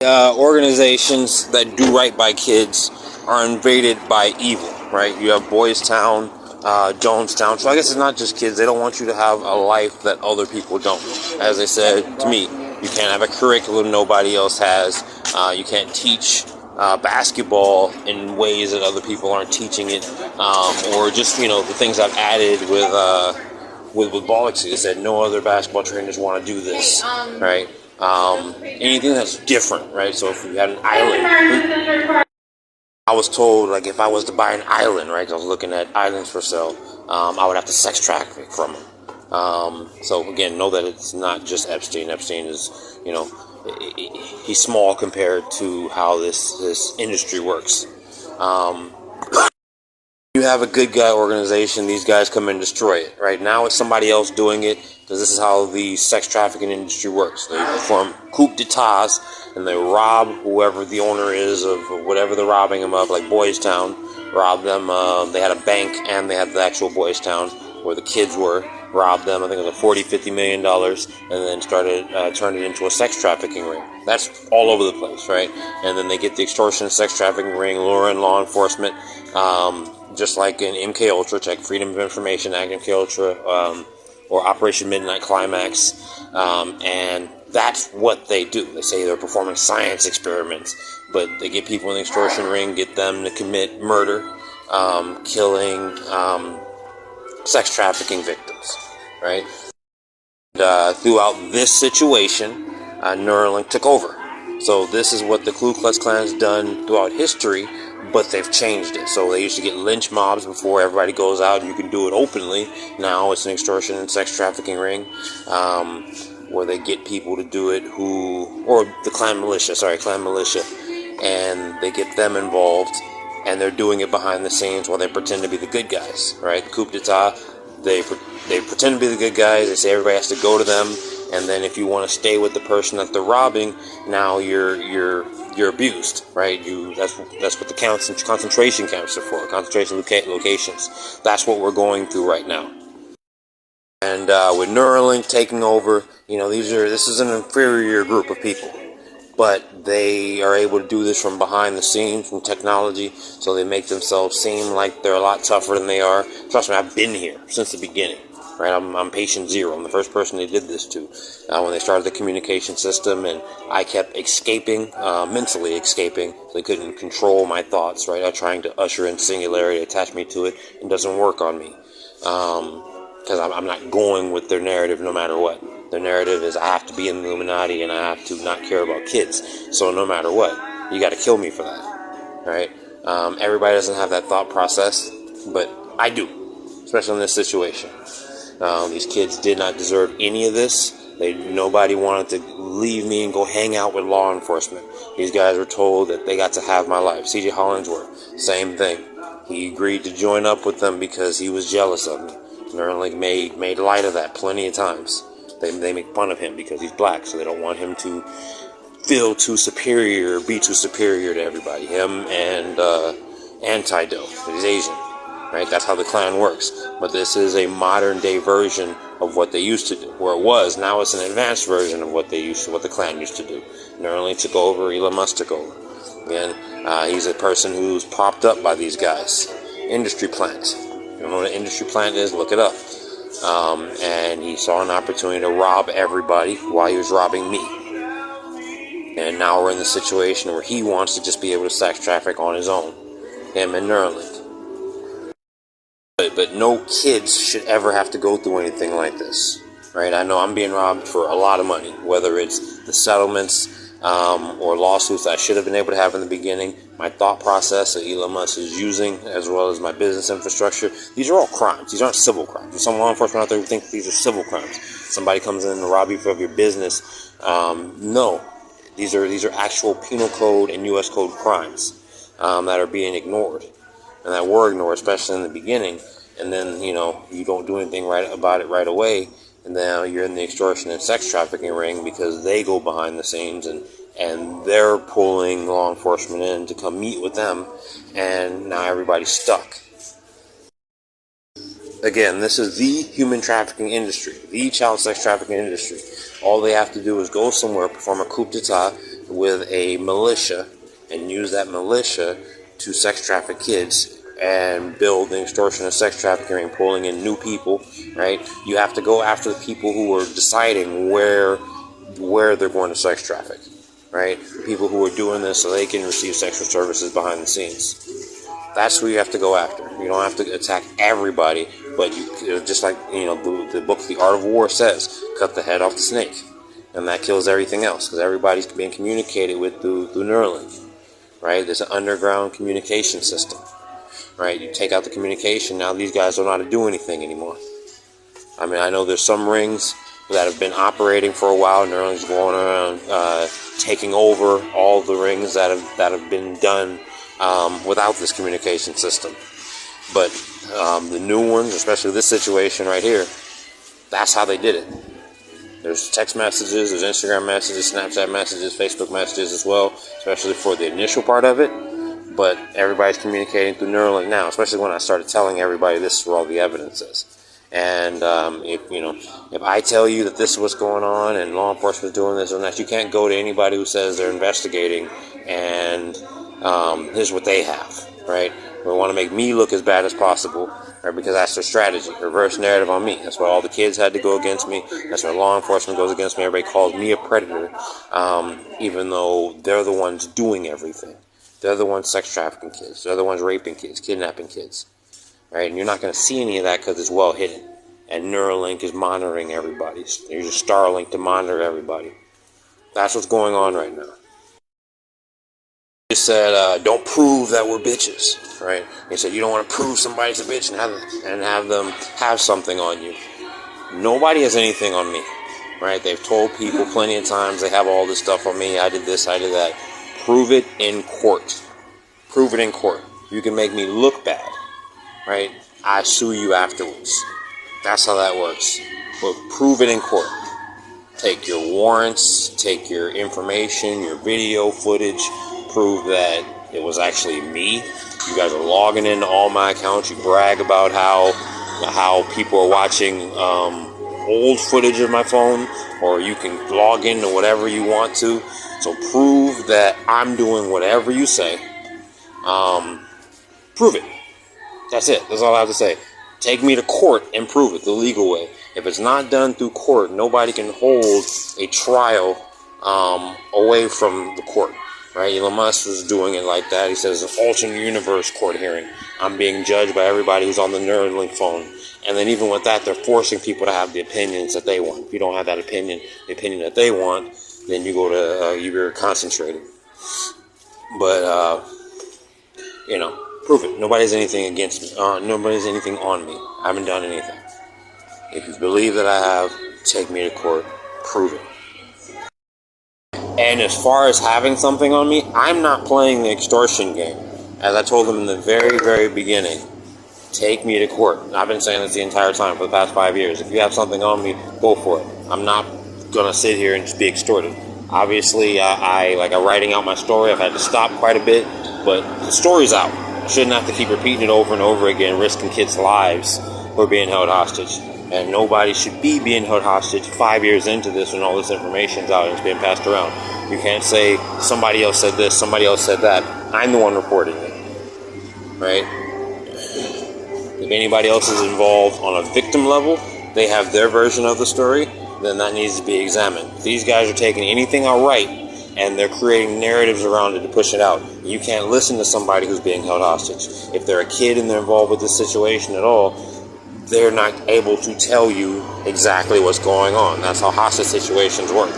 Organizations that do right by kids are invaded by evil, right? You have Boys Town, Jonestown. So I guess it's not just kids. They don't want you to have a life that other people don't. As I said to me, you can't have a curriculum nobody else has. You can't teach basketball in ways that other people aren't teaching it, or just the things I've added with Bollocks is that no other basketball trainers want to do this, right? Anything that's different, right? So if we had an island, I was told, like, if I was to buy an island, right? 'Cause I was looking at islands for sale. I would have to sex traffic from them. So again, know that it's not just Epstein. Epstein is, he's small compared to how this industry works. You have a good guy organization, these guys come and destroy it. Right now it's somebody else doing it, because this is how the sex trafficking industry works. They perform coup d'etats and they rob whoever the owner is of whatever they're robbing them of, like Boys Town. Rob them. They had a bank and they had the actual Boys Town where the kids were. Robbed them, I think it was $40-50 million, and then turned it into a sex trafficking ring. That's all over the place, right? And then they get the extortion sex trafficking ring, lure in law enforcement, just like in MK Ultra, check Freedom of Information Act, MK Ultra, or Operation Midnight Climax, and that's what they do. They say they're performing science experiments, but they get people in the extortion ring, get them to commit murder, killing, sex trafficking victims, right? And, throughout this situation, Neuralink took over. So this is what the Ku Klux Klan's done throughout history, but they've changed it. So they used to get lynch mobs before everybody goes out and you can do it openly. Now it's an extortion and sex trafficking ring, where they get people to do it or the Klan militia, and they get them involved. And they're doing it behind the scenes while they pretend to be the good guys, right? Coup d'etat, they pretend to be the good guys. They say everybody has to go to them, and then if you want to stay with the person that they're robbing, now you're abused, right? That's what the concentration camps are for, concentration locations. That's what we're going through right now. And with Neuralink taking over, this is an inferior group of people. But they are able to do this from behind the scenes, from technology, so they make themselves seem like they're a lot tougher than they are. Trust me, I've been here since the beginning, right? I'm patient zero. I'm the first person they did this to. When they started the communication system, and I kept escaping, mentally escaping, so they couldn't control my thoughts, right? Trying to usher in singularity, attach me to it, it doesn't work on me. Because I'm not going with their narrative no matter what. Their narrative is I have to be in the Illuminati and I have to not care about kids. So no matter what, you got to kill me for that, right? Everybody doesn't have that thought process, but I do, especially in this situation. These kids did not deserve any of this. Nobody wanted to leave me and go hang out with law enforcement. These guys were told that they got to have my life. C.J. Hollingsworth, same thing. He agreed to join up with them because he was jealous of me. Neuralink made light of that plenty of times. They make fun of him because he's black, so they don't want him to feel too superior, be too superior to everybody. Him and Antidote, he's Asian, right? That's how the Klan works. But this is a modern day version of what they used to do. Where it was, now it's an advanced version of what the Klan used to do. Neuralink took over, Elon Musk took over. Again, he's a person who's propped up by these guys. Industry plant. You don't know what an industry plant is? Look it up. And he saw an opportunity to rob everybody while he was robbing me. And now we're in the situation where he wants to just be able to sex traffic on his own. Him and Neuralink. But no kids should ever have to go through anything like this. Right? I know I'm being robbed for a lot of money, whether it's the settlements, or lawsuits I should have been able to have in the beginning. My thought process that Elon Musk is using, as well as my business infrastructure, these are all crimes. These aren't civil crimes. There's some law enforcement out there who think these are civil crimes. Somebody comes in to rob you of your business. No, these are actual penal code and U.S. code crimes that are being ignored, and that were ignored, especially in the beginning. And then you don't do anything about it right away. And now you're in the extortion and sex trafficking ring because they go behind the scenes and they're pulling law enforcement in to come meet with them, and now everybody's stuck. Again, this is the human trafficking industry, the child sex trafficking industry. All they have to do is go somewhere, perform a coup d'etat, with a militia and use that militia to sex traffic kids and build the extortion of sex trafficking and pulling in new people, right? You have to go after the people who are deciding where they're going to sex traffic, right? People who are doing this so they can receive sexual services behind the scenes. That's who you have to go after. You don't have to attack everybody, but you just like, the book The Art of War says, cut the head off the snake, and that kills everything else because everybody's being communicated with through Neuralink, right? There's an underground communication system, right? You take out the communication, now these guys don't know how to do anything anymore. I mean, I know there's some rings that have been operating for a while, and Neuralink's going around taking over all the rings that have been done without this communication system. But the new ones, especially this situation right here, that's how they did it. There's text messages, there's Instagram messages, Snapchat messages, Facebook messages as well, especially for the initial part of it. But everybody's communicating through Neuralink now, especially when I started telling everybody this is where all the evidence is. And if I tell you that this is what's going on and law enforcement is doing this and that, you can't go to anybody who says they're investigating and here's what they have, right? They want to make me look as bad as possible, right? Because that's their strategy, reverse narrative on me. That's why all the kids had to go against me. That's why law enforcement goes against me. Everybody calls me a predator, even though they're the ones doing everything. They're the ones sex trafficking kids. They're the ones raping kids, kidnapping kids, right? And you're not going to see any of that because it's well hidden. And Neuralink is monitoring everybody. There's a Starlink to monitor everybody. That's what's going on right now. They said, don't prove that we're bitches, right? They said, you don't want to prove somebody's a bitch and have them have something on you. Nobody has anything on me, right? They've told people plenty of times they have all this stuff on me. I did this, I did that. Prove it in court. Prove it in court. You can make me look bad, right? I sue you afterwards. That's how that works. But prove it in court. Take your warrants, take your information, your video footage, prove that it was actually me. You guys are logging into all my accounts. You brag about how people are watching old footage of my phone, or you can log into whatever you want to. So prove that I'm doing whatever you say. Prove it. That's it. That's all I have to say. Take me to court and prove it the legal way. If it's not done through court, nobody can hold a trial away from the court. Right? Elon Musk was doing it like that. He says an alternate universe court hearing. I'm being judged by everybody who's on the Neuralink phone. And then even with that, they're forcing people to have the opinions that they want. If you don't have that opinion, the opinion that they want, then you go to you're concentrated. But prove it. Nobody's anything against me. Nobody's anything on me. I haven't done anything. If you believe that I have, take me to court. Prove it. And as far as having something on me, I'm not playing the extortion game. As I told them in the very, very beginning, take me to court. I've been saying this the entire time for the past 5 years. If you have something on me, go for it. I'm not going to sit here and just be extorted. Obviously, I'm writing out my story. I've had to stop quite a bit, but the story's out. I shouldn't have to keep repeating it over and over again, risking kids' lives who are being held hostage. And nobody should be being held hostage 5 years into this when all this information's out and it's being passed around. You can't say somebody else said this, somebody else said that. I'm the one reporting it, right? If anybody else is involved on a victim level, they have their version of the story, then that needs to be examined. These guys are taking anything I write and they're creating narratives around it to push it out. You can't listen to somebody who's being held hostage. If they're a kid and they're involved with this situation at all, they're not able to tell you exactly what's going on. That's how hostage situations work.